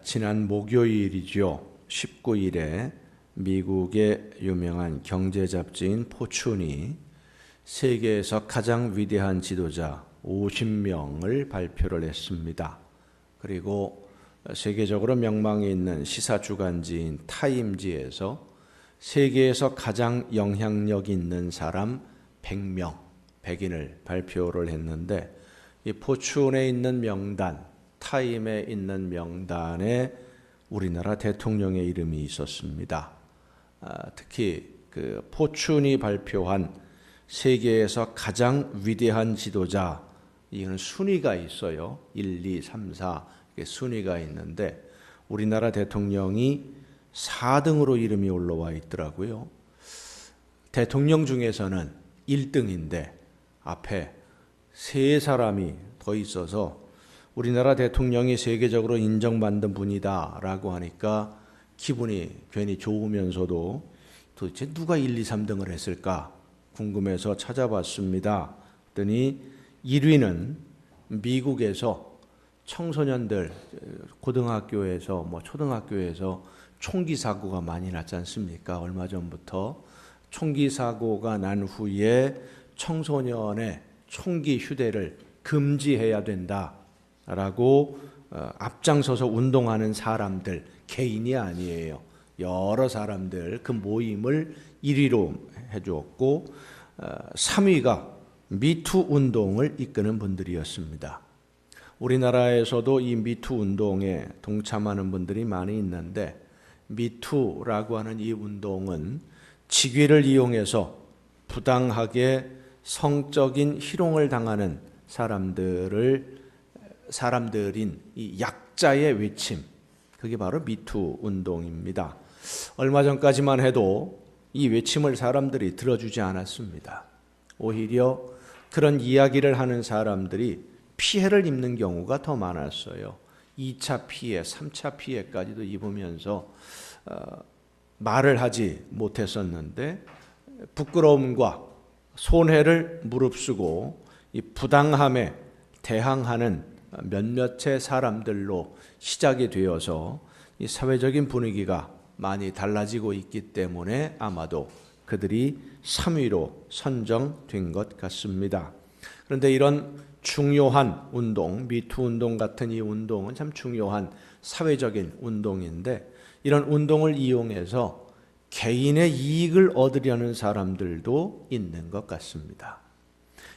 지난 목요일이죠. 19일에 미국의 유명한 경제 잡지인 포춘이 세계에서 가장 위대한 지도자 50명을 발표를 했습니다. 그리고 세계적으로 명망이 있는 시사 주간지인 타임지에서 세계에서 가장 영향력 있는 사람 100명, 100인을 발표를 했는데, 이 포춘에 있는 명단, 타임에 있는 명단에 우리나라 대통령의 이름이 있었습니다. 특히 그 포춘이 발표한 세계에서 가장 위대한 지도자, 이건 순위가 있어요. 1, 2, 3, 4 이렇게 순위가 있는데 우리나라 대통령이 4등으로 이름이 올라와 있더라고요. 대통령 중에서는 1등인데 앞에 세 사람이 더 있어서 우리나라 대통령이 세계적으로 인정받는 분이다라고 하니까 기분이 괜히 좋으면서도 도대체 누가 1, 2, 3등을 했을까 궁금해서 찾아봤습니다. 그랬더니 1위는 미국에서 청소년들 고등학교에서 초등학교에서 총기 사고가 많이 났지 않습니까? 얼마 전부터 총기 사고가 난 후에 청소년의 총기 휴대를 금지해야 된다라고 앞장서서 운동하는 사람들, 개인이 아니에요. 여러 사람들 그 모임을 1위로 해주었고 3위가 미투 운동을 이끄는 분들이었습니다. 우리나라에서도 이 미투 운동에 동참하는 분들이 많이 있는데, 미투라고 하는 이 운동은 직위를 이용해서 부당하게 성적인 희롱을 당하는 사람들인 이 약자의 외침, 그게 바로 미투 운동입니다. 얼마 전까지만 해도 이 외침을 사람들이 들어주지 않았습니다. 오히려 그런 이야기를 하는 사람들이 피해를 입는 경우가 더 많았어요. 2차 피해, 3차 피해까지도 입으면서 말을 하지 못했었는데 부끄러움과 손해를 무릅쓰고 이 부당함에 대항하는 몇몇의 사람들로 시작이 되어서 이 사회적인 분위기가 많이 달라지고 있기 때문에 아마도 그들이 3위로 선정된 것 같습니다. 그런데 이런 중요한 운동, 미투 운동 같은 이 운동은 참 중요한 사회적인 운동인데, 이런 운동을 이용해서 개인의 이익을 얻으려는 사람들도 있는 것 같습니다.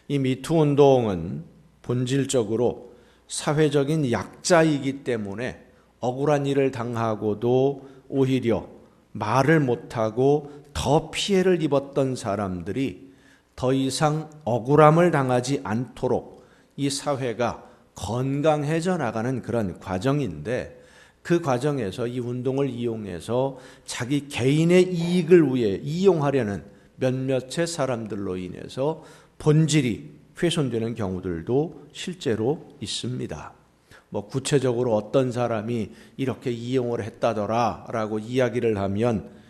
이 미투 운동은 본질적으로 사회적인 약자이기 때문에 억울한 일을 당하고도 오히려 말을 못하고 더 피해를 입었던 사람들이 더 이상 억울함을 당하지 않도록 이 사회가 건강해져 나가는 그런 과정인데, 그 과정에서 이 운동을 이용해서 자기 개인의 이익을 위해 이용하려는 몇몇의 사람들로 인해서 본질이 훼손되는 경우들도 실제로 있습니다. 구체적으로 어떤 사람이 이렇게 이용을 했다더라라고 이야기를 하면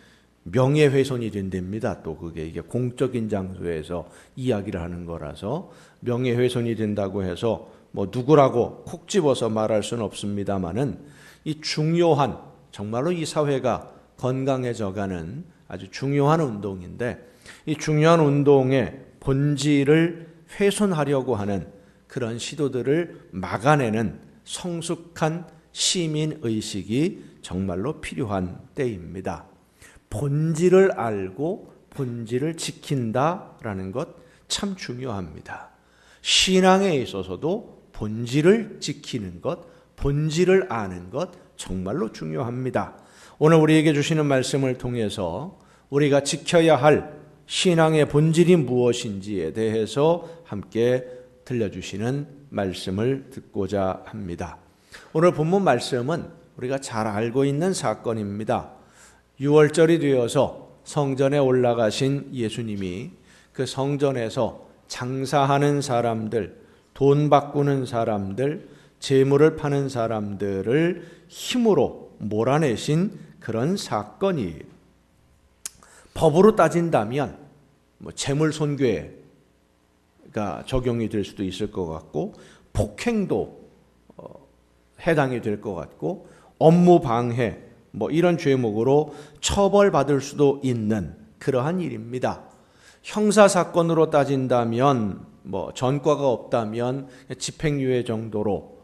명예훼손이 된답니다. 또 이게 공적인 장소에서 이야기를 하는 거라서 명예훼손이 된다고 해서 누구라고 콕 집어서 말할 수는 없습니다만은, 이 중요한, 정말로 이 사회가 건강해져가는 아주 중요한 운동인데, 이 중요한 운동의 본질을 훼손하려고 하는 그런 시도들을 막아내는 성숙한 시민의식이 정말로 필요한 때입니다. 본질을 알고 본질을 지킨다라는 것 참 중요합니다. 신앙에 있어서도 본질을 지키는 것, 본질을 아는 것 정말로 중요합니다. 오늘 우리에게 주시는 말씀을 통해서 우리가 지켜야 할 신앙의 본질이 무엇인지에 대해서 함께 들려주시는 말씀을 듣고자 합니다. 오늘 본문 말씀은 우리가 잘 알고 있는 사건입니다. 6월절이 되어서 성전에 올라가신 예수님이 그 성전에서 장사하는 사람들, 돈 바꾸는 사람들, 재물을 파는 사람들을 힘으로 몰아내신 그런 사건이에요. 법으로 따진다면 재물 손괴가 적용이 될 수도 있을 것 같고, 폭행도 해당이 될 것 같고, 업무 방해, 이런 죄목으로 처벌받을 수도 있는 그러한 일입니다. 형사사건으로 따진다면 전과가 없다면 집행유예 정도로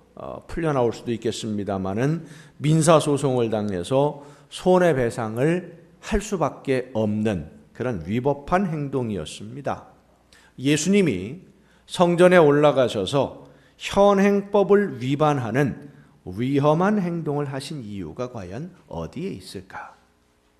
풀려나올 수도 있겠습니다마는 민사소송을 당해서 손해배상을 할 수밖에 없는 그런 위법한 행동이었습니다. 예수님이 성전에 올라가셔서 현행법을 위반하는 위험한 행동을 하신 이유가 과연 어디에 있을까?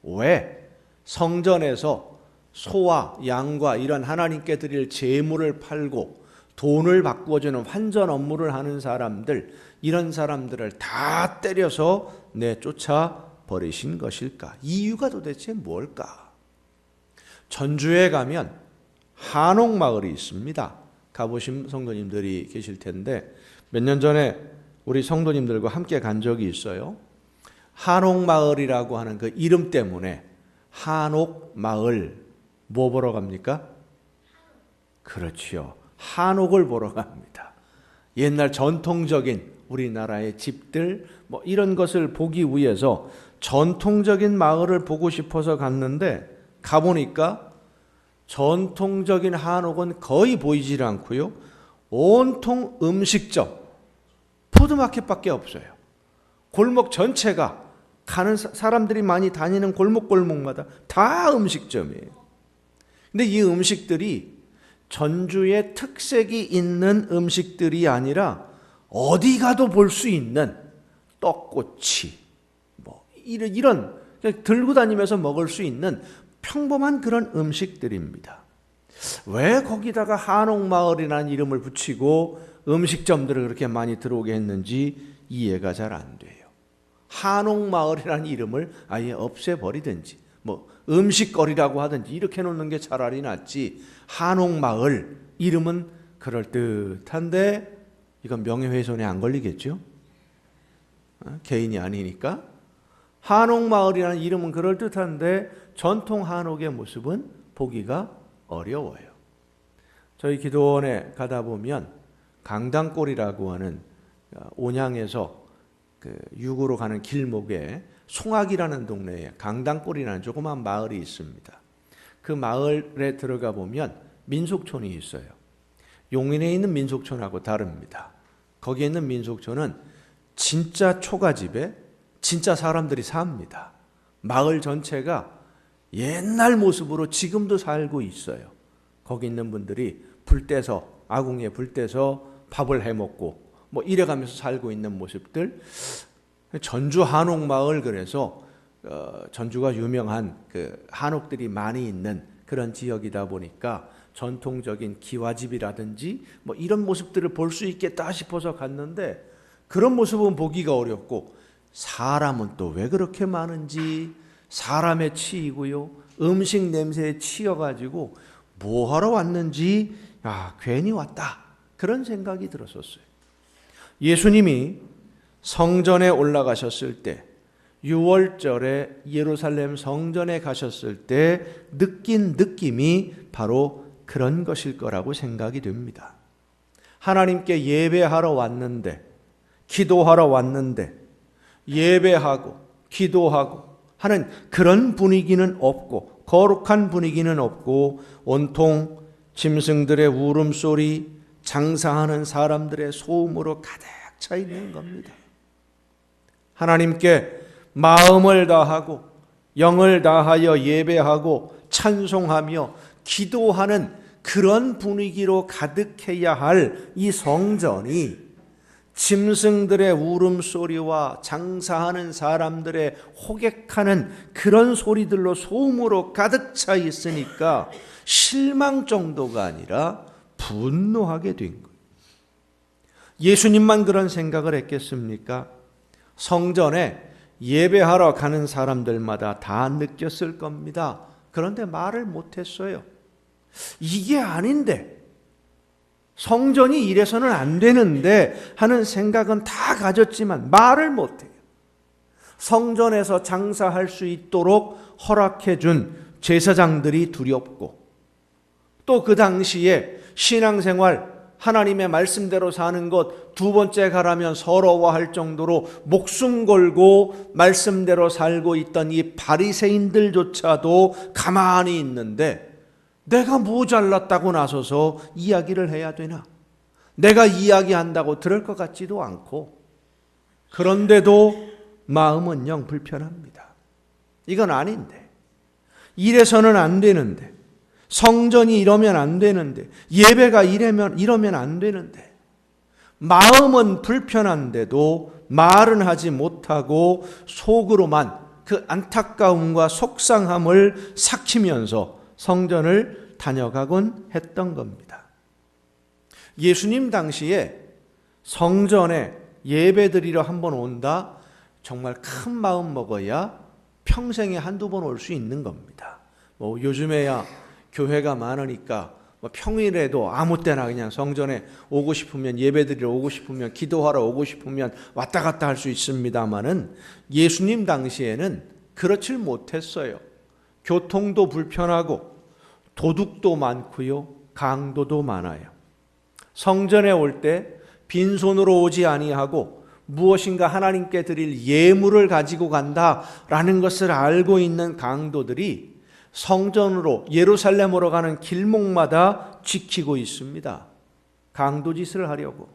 왜 성전에서 소와 양과 이런 하나님께 드릴 제물을 팔고 돈을 바꾸어주는 환전 업무를 하는 사람들, 이런 사람들을 다 때려서 내쫓아 버리신 것일까? 이유가 도대체 뭘까? 전주에 가면 한옥마을이 있습니다. 가보신 성도님들이 계실 텐데 몇 년 전에 우리 성도님들과 함께 간 적이 있어요. 한옥마을이라고 하는 그 이름 때문에 한옥마을 뭐 보러 갑니까? 그렇지요. 한옥을 보러 갑니다. 옛날 전통적인 우리나라의 집들 이런 것을 보기 위해서 전통적인 마을을 보고 싶어서 갔는데 가보니까 전통적인 한옥은 거의 보이질 않고요. 온통 음식점, 푸드마켓밖에 없어요. 골목 전체가 가는 사람들이 많이 다니는 골목골목마다 다 음식점이에요. 근데 이 음식들이 전주의 특색이 있는 음식들이 아니라 어디 가도 볼 수 있는 떡꼬치, 이런 그냥 들고 다니면서 먹을 수 있는 평범한 그런 음식들입니다. 왜 거기다가 한옥마을이라는 이름을 붙이고 음식점들을 그렇게 많이 들어오게 했는지 이해가 잘 안 돼요. 한옥마을이라는 이름을 아예 없애버리든지 음식거리라고 하든지 이렇게 놓는 게 차라리 낫지, 한옥마을 이름은 그럴듯한데 이건 명예훼손에 안 걸리겠죠? 개인이 아니니까. 한옥마을이라는 이름은 그럴듯한데 전통 한옥의 모습은 보기가 어려워요. 저희 기도원에 가다 보면 강당골이라고 하는 온양에서 육으로 가는 길목에 송악이라는 동네에 강당골이라는 조그만 마을이 있습니다. 그 마을에 들어가 보면 민속촌이 있어요. 용인에 있는 민속촌하고 다릅니다. 거기에 있는 민속촌은 진짜 초가집에 진짜 사람들이 삽니다. 마을 전체가 옛날 모습으로 지금도 살고 있어요. 거기 있는 분들이 불 떼서, 아궁이에 불 떼서 밥을 해먹고 이래가면서 살고 있는 모습들. 전주 한옥마을, 그래서 전주가 유명한 그 한옥들이 많이 있는 그런 지역이다 보니까 전통적인 기와집이라든지 이런 모습들을 볼 수 있겠다 싶어서 갔는데 그런 모습은 보기가 어렵고, 사람은 또 왜 그렇게 많은지 사람에 치이고요, 음식 냄새에 치여가지고 뭐하러 왔는지 괜히 왔다, 그런 생각이 들었었어요. 예수님이 성전에 올라가셨을 때, 6월절에 예루살렘 성전에 가셨을 때 느낀 느낌이 바로 그런 것일 거라고 생각이 됩니다. 하나님께 예배하러 왔는데, 기도하러 왔는데 예배하고 기도하고 하는 그런 분위기는 없고, 거룩한 분위기는 없고, 온통 짐승들의 울음소리, 장사하는 사람들의 소음으로 가득 차 있는 겁니다. 하나님께 마음을 다하고 영을 다하여 예배하고 찬송하며 기도하는 그런 분위기로 가득해야 할 이 성전이 짐승들의 울음소리와 장사하는 사람들의 호객하는 그런 소리들로, 소음으로 가득 차 있으니까 실망 정도가 아니라 분노하게 된 거예요. 예수님만 그런 생각을 했겠습니까? 성전에 예배하러 가는 사람들마다 다 느꼈을 겁니다. 그런데 말을 못했어요. 이게 아닌데, 성전이 이래서는 안 되는데 하는 생각은 다 가졌지만 말을 못해요. 성전에서 장사할 수 있도록 허락해 준 제사장들이 두렵고, 또 그 당시에 신앙생활 하나님의 말씀대로 사는 것, 두 번째 가라면 서러워할 정도로 목숨 걸고 말씀대로 살고 있던 이 바리새인들조차도 가만히 있는데 내가 모자랐다고 나서서 이야기를 해야 되나? 내가 이야기한다고 들을 것 같지도 않고, 그런데도 마음은 영 불편합니다. 이건 아닌데, 이래서는 안 되는데, 성전이 이러면 안 되는데, 예배가 이러면 안 되는데, 마음은 불편한데도 말은 하지 못하고 속으로만 그 안타까움과 속상함을 삭히면서 성전을 다녀가곤 했던 겁니다. 예수님 당시에 성전에 예배드리러 한번 온다, 정말 큰 마음 먹어야 평생에 한두 번 올 수 있는 겁니다. 요즘에야 교회가 많으니까 평일에도 아무 때나 그냥 성전에 오고 싶으면, 예배드리러 오고 싶으면, 기도하러 오고 싶으면 왔다 갔다 할 수 있습니다마는 예수님 당시에는 그렇질 못했어요. 교통도 불편하고 도둑도 많고요, 강도도 많아요. 성전에 올 때 빈손으로 오지 아니하고 무엇인가 하나님께 드릴 예물을 가지고 간다라는 것을 알고 있는 강도들이 성전으로, 예루살렘으로 가는 길목마다 지키고 있습니다. 강도짓을 하려고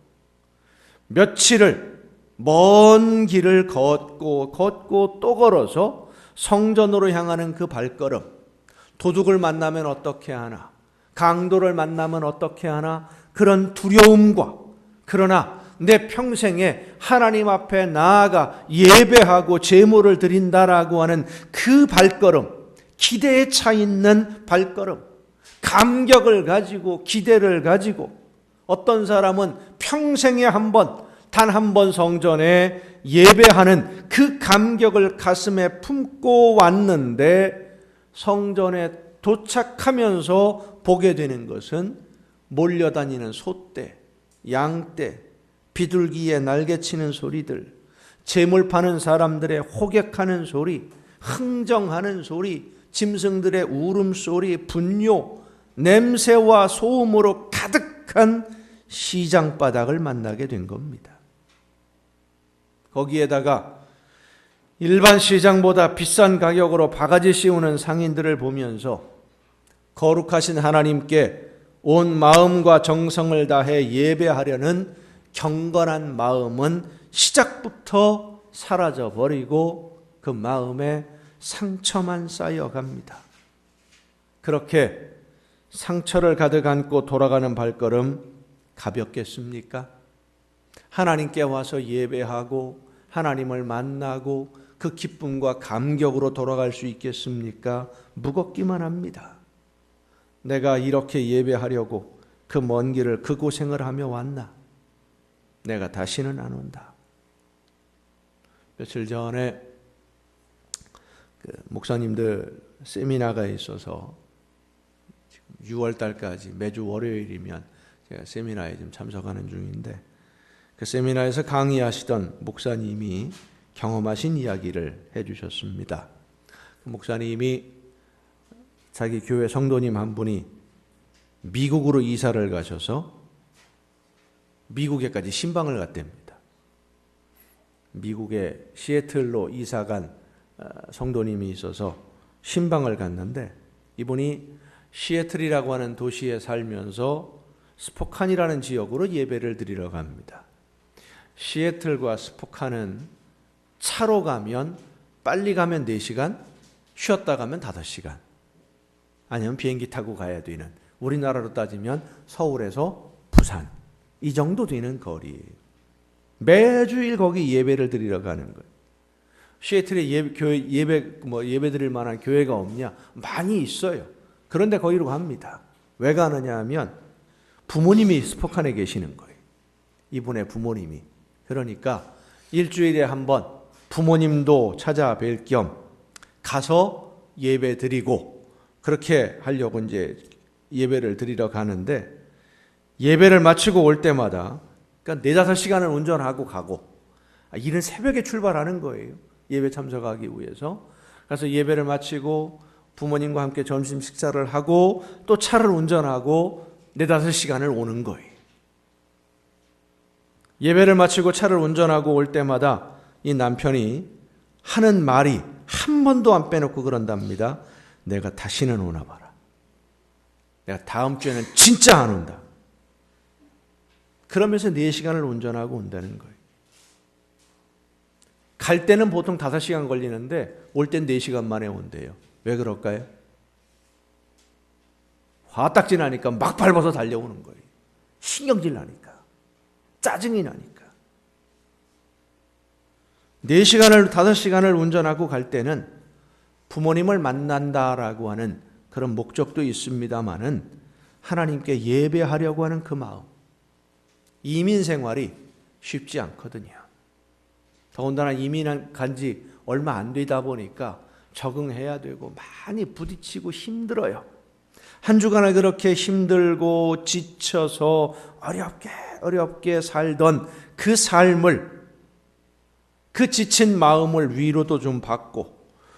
며칠을 먼 길을 걷고 또 걸어서 성전으로 향하는 그 발걸음, 도둑을 만나면 어떻게 하나, 강도를 만나면 어떻게 하나, 그런 두려움과, 그러나 내 평생에 하나님 앞에 나아가 예배하고 제물을 드린다라고 하는 그 발걸음, 기대에 차 있는 발걸음, 감격을 가지고, 기대를 가지고, 어떤 사람은 평생에 단 한 번 성전에 예배하는 그 감격을 가슴에 품고 왔는데, 성전에 도착하면서 보게 되는 것은 몰려다니는 소떼, 양떼, 비둘기의 날개치는 소리들, 재물 파는 사람들의 호객하는 소리, 흥정하는 소리, 짐승들의 울음소리, 분뇨, 냄새와 소음으로 가득한 시장바닥을 만나게 된 겁니다. 거기에다가 일반 시장보다 비싼 가격으로 바가지 씌우는 상인들을 보면서 거룩하신 하나님께 온 마음과 정성을 다해 예배하려는 경건한 마음은 시작부터 사라져버리고 그 마음에 상처만 쌓여갑니다. 그렇게 상처를 가득 안고 돌아가는 발걸음 가볍겠습니까? 하나님께 와서 예배하고 하나님을 만나고 그 기쁨과 감격으로 돌아갈 수 있겠습니까? 무겁기만 합니다. 내가 이렇게 예배하려고 그 먼 길을, 그 고생을 하며 왔나? 내가 다시는 안 온다. 며칠 전에 목사님들 세미나가 있어서 지금 6월 달까지 매주 월요일이면 제가 세미나에 좀 참석하는 중인데, 그 세미나에서 강의하시던 목사님이 경험하신 이야기를 해주셨습니다. 그 목사님이 자기 교회 성도님 한 분이 미국으로 이사를 가셔서 미국에까지 신방을 갔답니다. 미국의 시애틀로 이사간 성도님이 있어서 신방을 갔는데, 이분이 시애틀이라고 하는 도시에 살면서 스포칸이라는 지역으로 예배를 드리러 갑니다. 시애틀과 스포칸은 차로 가면, 빨리 가면 4시간, 쉬었다 가면 5시간, 아니면 비행기 타고 가야 되는, 우리나라로 따지면 서울에서 부산, 이 정도 되는 거리예요. 매주일 거기 예배를 드리러 가는 거예요. 시애틀에 예배 드릴 만한 교회가 없냐? 많이 있어요. 그런데 거기로 갑니다. 왜 가느냐 하면 부모님이 스포칸에 계시는 거예요. 이분의 부모님이. 그러니까 일주일에 한 번 부모님도 찾아뵐 겸 가서 예배 드리고, 그렇게 하려고 이제 예배를 드리러 가는데, 예배를 마치고 올 때마다 그러니까 4-5시간을 운전하고 가고, 이른 새벽에 출발하는 거예요. 예배 참석하기 위해서. 그래서 예배를 마치고 부모님과 함께 점심 식사를 하고 또 차를 운전하고 4-5시간을 오는 거예요. 예배를 마치고 차를 운전하고 올 때마다 이 남편이 하는 말이 한 번도 안 빼놓고 그런답니다. 내가 다시는 오나 봐라. 내가 다음 주에는 진짜 안 온다. 그러면서 4시간을 운전하고 온다는 거예요. 갈 때는 보통 5시간 걸리는데 올 땐 4시간 만에 온대요. 왜 그럴까요? 화딱지 나니까 막 밟아서 달려오는 거예요. 신경질 나니까. 짜증이 나니까. 4시간을 5시간을 운전하고 갈 때는 부모님을 만난다라고 하는 그런 목적도 있습니다마는 하나님께 예배하려고 하는 그 마음. 이민 생활이 쉽지 않거든요. 더군다나 이민 간지 얼마 안 되다 보니까 적응해야 되고 많이 부딪히고 힘들어요. 한 주간을 그렇게 힘들고 지쳐서 어렵게 살던 그 삶을, 그 지친 마음을 위로도 좀 받고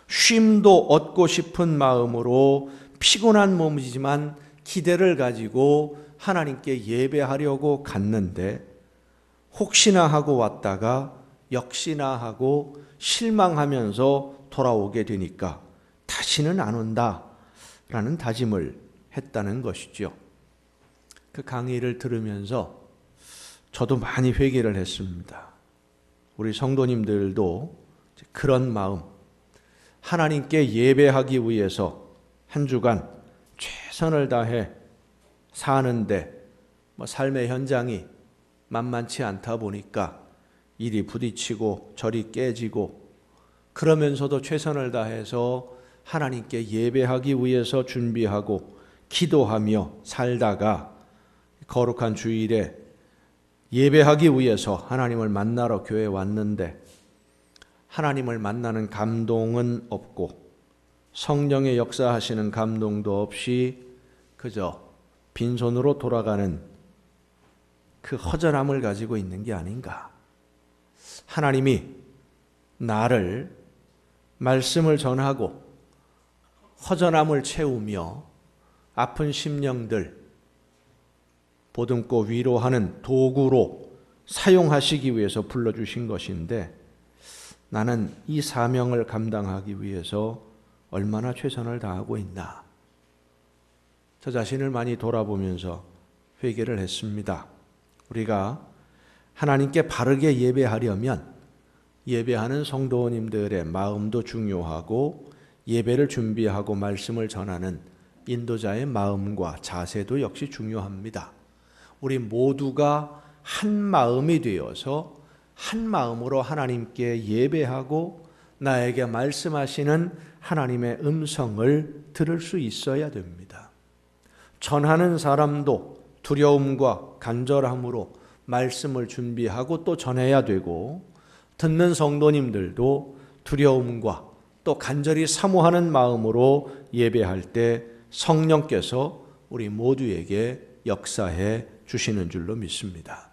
쉼도 얻고 싶은 마음으로 피곤한 몸이지만 기대를 가지고 하나님께 예배하려고 갔는데 혹시나 하고 왔다가 역시나 하고 실망하면서 돌아오게 되니까 다시는 안 온다라는 다짐을 했다는 것이죠. 그 강의를 들으면서 저도 많이 회개를 했습니다. 우리 성도님들도 그런 마음, 하나님께 예배하기 위해서 한 주간 최선을 다해 사는데 삶의 현장이 만만치 않다 보니까 일이 부딪히고 저리 깨지고 그러면서도 최선을 다해서 하나님께 예배하기 위해서 준비하고 기도하며 살다가 거룩한 주일에 예배하기 위해서 하나님을 만나러 교회에 왔는데 하나님을 만나는 감동은 없고 성령의 역사하시는 감동도 없이 그저 빈손으로 돌아가는 그 허전함을 가지고 있는 게 아닌가. 하나님이 나를 말씀을 전하고 허전함을 채우며 아픈 심령들 보듬고 위로하는 도구로 사용하시기 위해서 불러주신 것인데 나는 이 사명을 감당하기 위해서 얼마나 최선을 다하고 있나. 저 자신을 많이 돌아보면서 회개를 했습니다. 우리가 하나님께 바르게 예배하려면 예배하는 성도님들의 마음도 중요하고 예배를 준비하고 말씀을 전하는 인도자의 마음과 자세도 역시 중요합니다. 우리 모두가 한 마음이 되어서 한 마음으로 하나님께 예배하고 나에게 말씀하시는 하나님의 음성을 들을 수 있어야 됩니다. 전하는 사람도 두려움과 간절함으로 말씀을 준비하고 또 전해야 되고 듣는 성도님들도 두려움과 또 간절히 사모하는 마음으로 예배할 때 성령께서 우리 모두에게 역사해 주시는 줄로 믿습니다.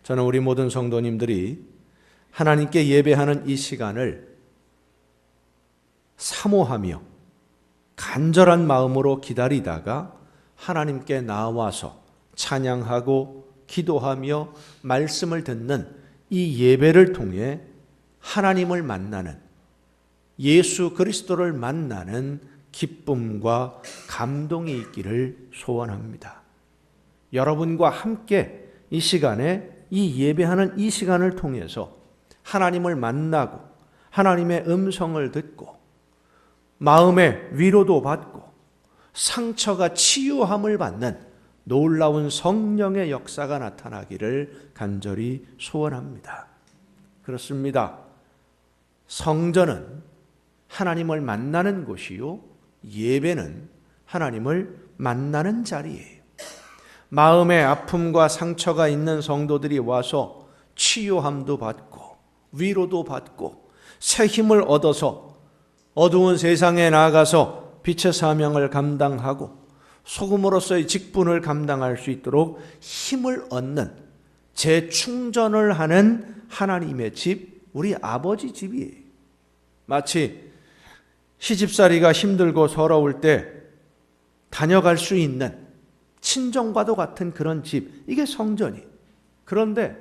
저는 우리 모든 성도님들이 하나님께 예배하는 이 시간을 사모하며 간절한 마음으로 기다리다가 하나님께 나와서 찬양하고 기도하며 말씀을 듣는 이 예배를 통해 하나님을 만나는 예수 그리스도를 만나는 기쁨과 감동이 있기를 소원합니다. 여러분과 함께 이 시간에 이 예배하는 이 시간을 통해서 하나님을 만나고 하나님의 음성을 듣고 마음의 위로도 받고 상처가 치유함을 받는 놀라운 성령의 역사가 나타나기를 간절히 소원합니다. 그렇습니다. 성전은 하나님을 만나는 곳이요 예배는 하나님을 만나는 자리예요. 마음의 아픔과 상처가 있는 성도들이 와서 치유함도 받고 위로도 받고 새 힘을 얻어서 어두운 세상에 나아가서 빛의 사명을 감당하고 소금으로서의 직분을 감당할 수 있도록 힘을 얻는 재충전을 하는 하나님의 집, 우리 아버지 집이에요. 마치 시집살이가 힘들고 서러울 때 다녀갈 수 있는 친정과도 같은 그런 집, 이게 성전이에요. 그런데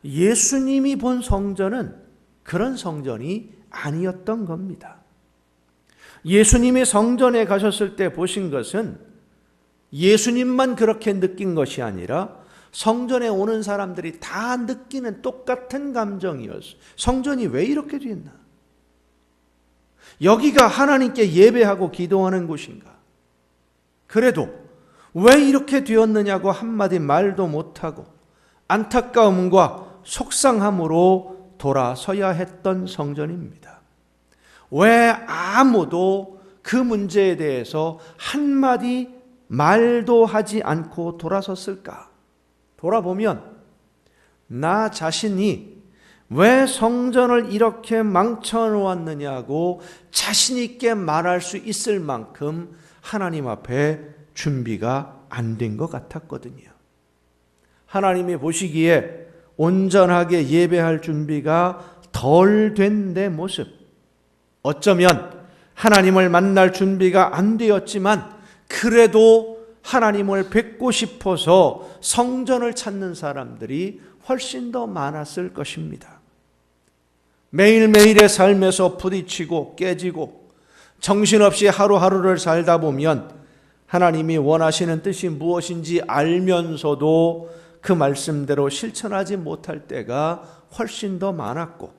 예수님이 본 성전은 그런 성전이 아니었던 겁니다. 예수님이 성전에 가셨을 때 보신 것은 예수님만 그렇게 느낀 것이 아니라 성전에 오는 사람들이 다 느끼는 똑같은 감정이었어요. 성전이 왜 이렇게 됐나? 여기가 하나님께 예배하고 기도하는 곳인가? 그래도 왜 이렇게 되었느냐고 한마디 말도 못하고 안타까움과 속상함으로 돌아서야 했던 성전입니다. 왜 아무도 그 문제에 대해서 한마디 말도 하지 않고 돌아섰을까? 돌아보면 나 자신이 왜 성전을 이렇게 망쳐놓았느냐고 자신 있게 말할 수 있을 만큼 하나님 앞에 준비가 안 된 것 같았거든요. 하나님이 보시기에 온전하게 예배할 준비가 덜 된 내 모습, 어쩌면 하나님을 만날 준비가 안 되었지만 그래도 하나님을 뵙고 싶어서 성전을 찾는 사람들이 훨씬 더 많았을 것입니다. 매일매일의 삶에서 부딪히고 깨지고 정신없이 하루하루를 살다 보면 하나님이 원하시는 뜻이 무엇인지 알면서도 그 말씀대로 실천하지 못할 때가 훨씬 더 많았고,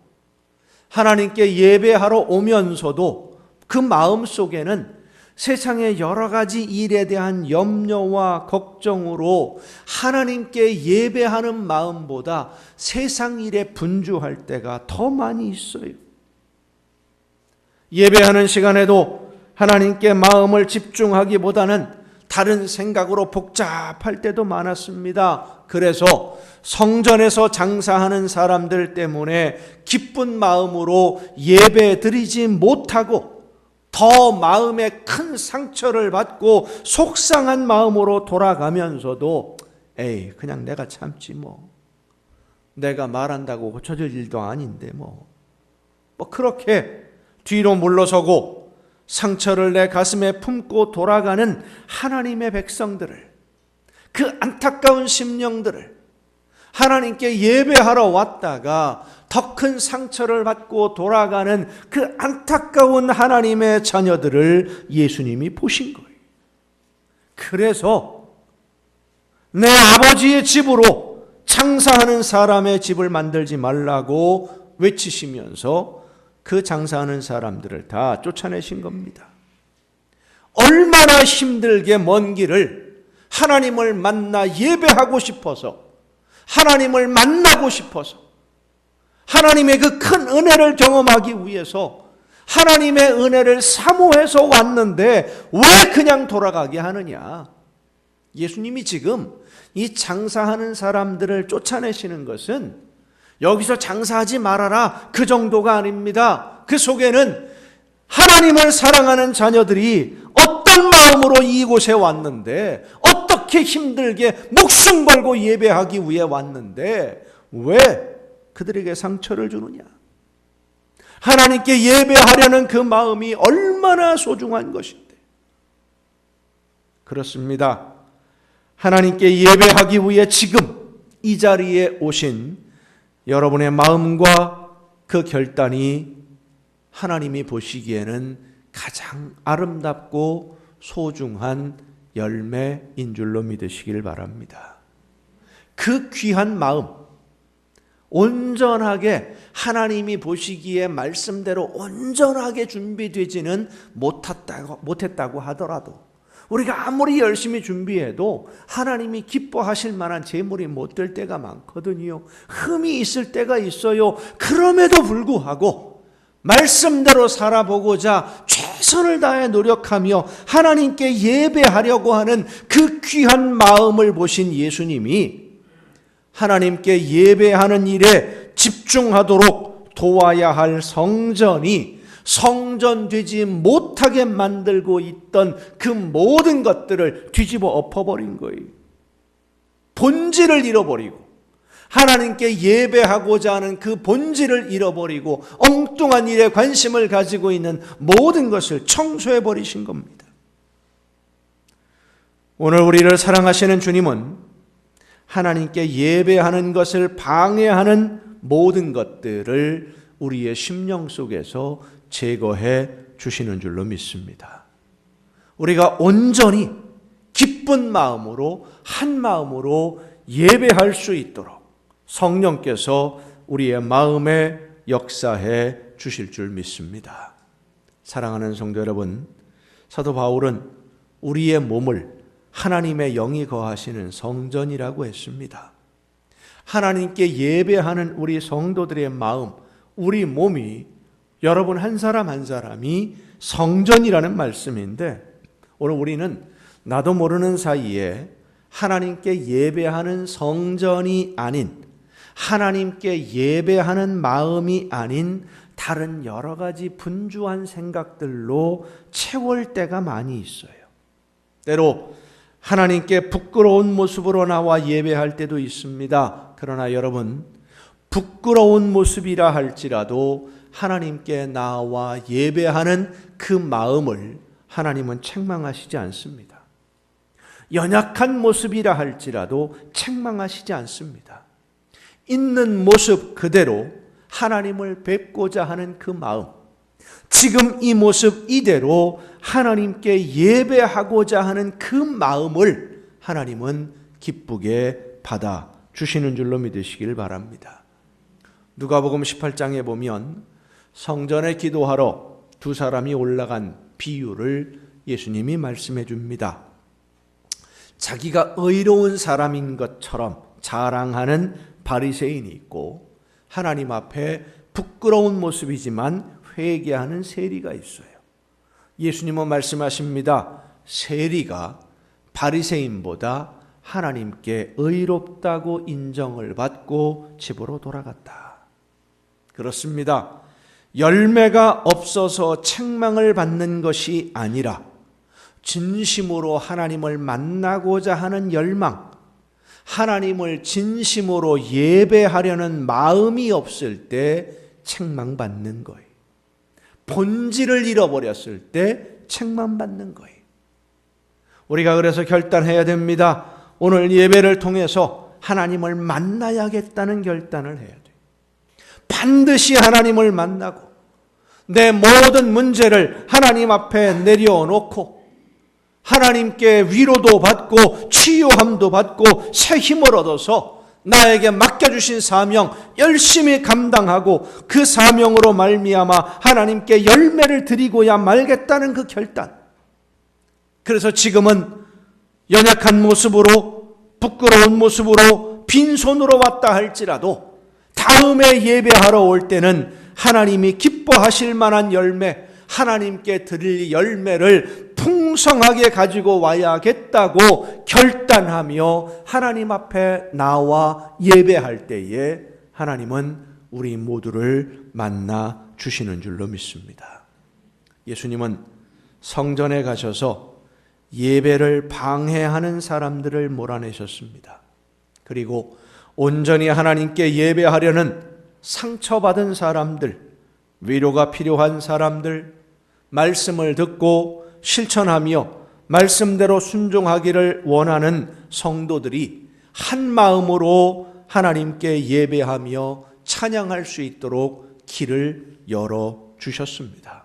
하나님께 예배하러 오면서도 그 마음 속에는 세상의 여러 가지 일에 대한 염려와 걱정으로 하나님께 예배하는 마음보다 세상 일에 분주할 때가 더 많이 있어요. 예배하는 시간에도 하나님께 마음을 집중하기보다는 다른 생각으로 복잡할 때도 많았습니다. 그래서 성전에서 장사하는 사람들 때문에 기쁜 마음으로 예배 드리지 못하고 더 마음에 큰 상처를 받고 속상한 마음으로 돌아가면서도 에이 그냥 내가 참지 뭐, 내가 말한다고 고쳐질 일도 아닌데 뭐 그렇게 뒤로 물러서고 상처를 내 가슴에 품고 돌아가는 하나님의 백성들을, 그 안타까운 심령들을, 하나님께 예배하러 왔다가 더 큰 상처를 받고 돌아가는 그 안타까운 하나님의 자녀들을 예수님이 보신 거예요. 그래서 내 아버지의 집으로 장사하는 사람의 집을 만들지 말라고 외치시면서 그 장사하는 사람들을 다 쫓아내신 겁니다. 얼마나 힘들게 먼 길을 하나님을 만나 예배하고 싶어서, 하나님을 만나고 싶어서, 하나님의 그 큰 은혜를 경험하기 위해서 하나님의 은혜를 사모해서 왔는데 왜 그냥 돌아가게 하느냐? 예수님이 지금 이 장사하는 사람들을 쫓아내시는 것은 여기서 장사하지 말아라 그 정도가 아닙니다. 그 속에는 하나님을 사랑하는 자녀들이 어떤 마음으로 이곳에 왔는데, 어떻게 힘들게 목숨 걸고 예배하기 위해 왔는데 왜 그들에게 상처를 주느냐? 하나님께 예배하려는 그 마음이 얼마나 소중한 것인데. 그렇습니다. 하나님께 예배하기 위해 지금 이 자리에 오신 여러분의 마음과 그 결단이 하나님이 보시기에는 가장 아름답고 소중한 열매인 줄로 믿으시길 바랍니다. 그 귀한 마음, 온전하게 하나님이 보시기에 말씀대로 온전하게 준비되지는 못했다고 하더라도, 우리가 아무리 열심히 준비해도 하나님이 기뻐하실 만한 재물이 못 될 때가 많거든요. 흠이 있을 때가 있어요. 그럼에도 불구하고 말씀대로 살아보고자 최선을 다해 노력하며 하나님께 예배하려고 하는 그 귀한 마음을 보신 예수님이 하나님께 예배하는 일에 집중하도록 도와야 할 성전이 성전되지 못하게 만들고 있던 그 모든 것들을 뒤집어 엎어버린 거예요. 본질을 잃어버리고, 하나님께 예배하고자 하는 그 본질을 잃어버리고 엉뚱한 일에 관심을 가지고 있는 모든 것을 청소해버리신 겁니다. 오늘 우리를 사랑하시는 주님은 하나님께 예배하는 것을 방해하는 모든 것들을 우리의 심령 속에서 제거해 주시는 줄로 믿습니다. 우리가 온전히 기쁜 마음으로 한 마음으로 예배할 수 있도록 성령께서 우리의 마음에 역사해 주실 줄 믿습니다. 사랑하는 성도 여러분, 사도 바울은 우리의 몸을 하나님의 영이 거하시는 성전이라고 했습니다. 하나님께 예배하는 우리 성도들의 마음, 우리 몸이 여러분 한 사람 한 사람이 성전이라는 말씀인데, 오늘 우리는 나도 모르는 사이에 하나님께 예배하는 성전이 아닌, 하나님께 예배하는 마음이 아닌 다른 여러 가지 분주한 생각들로 채울 때가 많이 있어요. 때로 하나님께 부끄러운 모습으로 나와 예배할 때도 있습니다. 그러나 여러분, 부끄러운 모습이라 할지라도 하나님께 나와 예배하는 그 마음을 하나님은 책망하시지 않습니다. 연약한 모습이라 할지라도 책망하시지 않습니다. 있는 모습 그대로 하나님을 뵙고자 하는 그 마음, 지금 이 모습 이대로 하나님께 예배하고자 하는 그 마음을 하나님은 기쁘게 받아 주시는 줄로 믿으시길 바랍니다. 누가복음 18장에 보면 성전에 기도하러 두 사람이 올라간 비유를 예수님이 말씀해 줍니다. 자기가 의로운 사람인 것처럼 자랑하는 바리새인이 있고, 하나님 앞에 부끄러운 모습이지만 회개하는 세리가 있어요. 예수님은 말씀하십니다. 세리가 바리새인보다 하나님께 의롭다고 인정을 받고 집으로 돌아갔다. 그렇습니다. 열매가 없어서 책망을 받는 것이 아니라 진심으로 하나님을 만나고자 하는 열망, 하나님을 진심으로 예배하려는 마음이 없을 때 책망받는 거예요. 본질을 잃어버렸을 때 책망받는 거예요. 우리가 그래서 결단해야 됩니다. 오늘 예배를 통해서 하나님을 만나야겠다는 결단을 해야 돼요. 반드시 하나님을 만나고 내 모든 문제를 하나님 앞에 내려놓고 하나님께 위로도 받고 치유함도 받고 새 힘을 얻어서 나에게 맡겨주신 사명 열심히 감당하고 그 사명으로 말미암아 하나님께 열매를 드리고야 말겠다는 그 결단. 그래서 지금은 연약한 모습으로 부끄러운 모습으로 빈손으로 왔다 할지라도 다음에 예배하러 올 때는 하나님이 기뻐하실 만한 열매, 하나님께 드릴 열매를 풍성하게 가지고 와야겠다고 결단하며 하나님 앞에 나와 예배할 때에 하나님은 우리 모두를 만나 주시는 줄로 믿습니다. 예수님은 성전에 가셔서 예배를 방해하는 사람들을 몰아내셨습니다. 그리고 온전히 하나님께 예배하려는 상처받은 사람들, 위로가 필요한 사람들, 말씀을 듣고 실천하며 말씀대로 순종하기를 원하는 성도들이 한 마음으로 하나님께 예배하며 찬양할 수 있도록 길을 열어주셨습니다.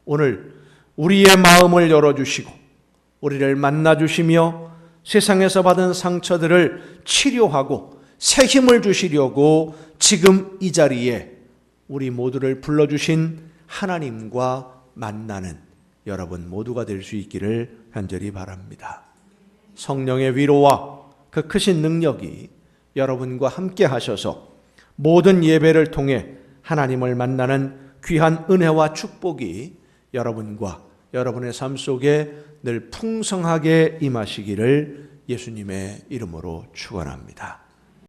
오늘 우리의 마음을 열어주시고 우리를 만나주시며 세상에서 받은 상처들을 치료하고 새 힘을 주시려고 지금 이 자리에 우리 모두를 불러주신 하나님과 만나는 여러분 모두가 될 수 있기를 간절히 바랍니다. 성령의 위로와 그 크신 능력이 여러분과 함께 하셔서 모든 예배를 통해 하나님을 만나는 귀한 은혜와 축복이 여러분과 여러분의 삶 속에 늘 풍성하게 임하시기를 예수님의 이름으로 축원합니다.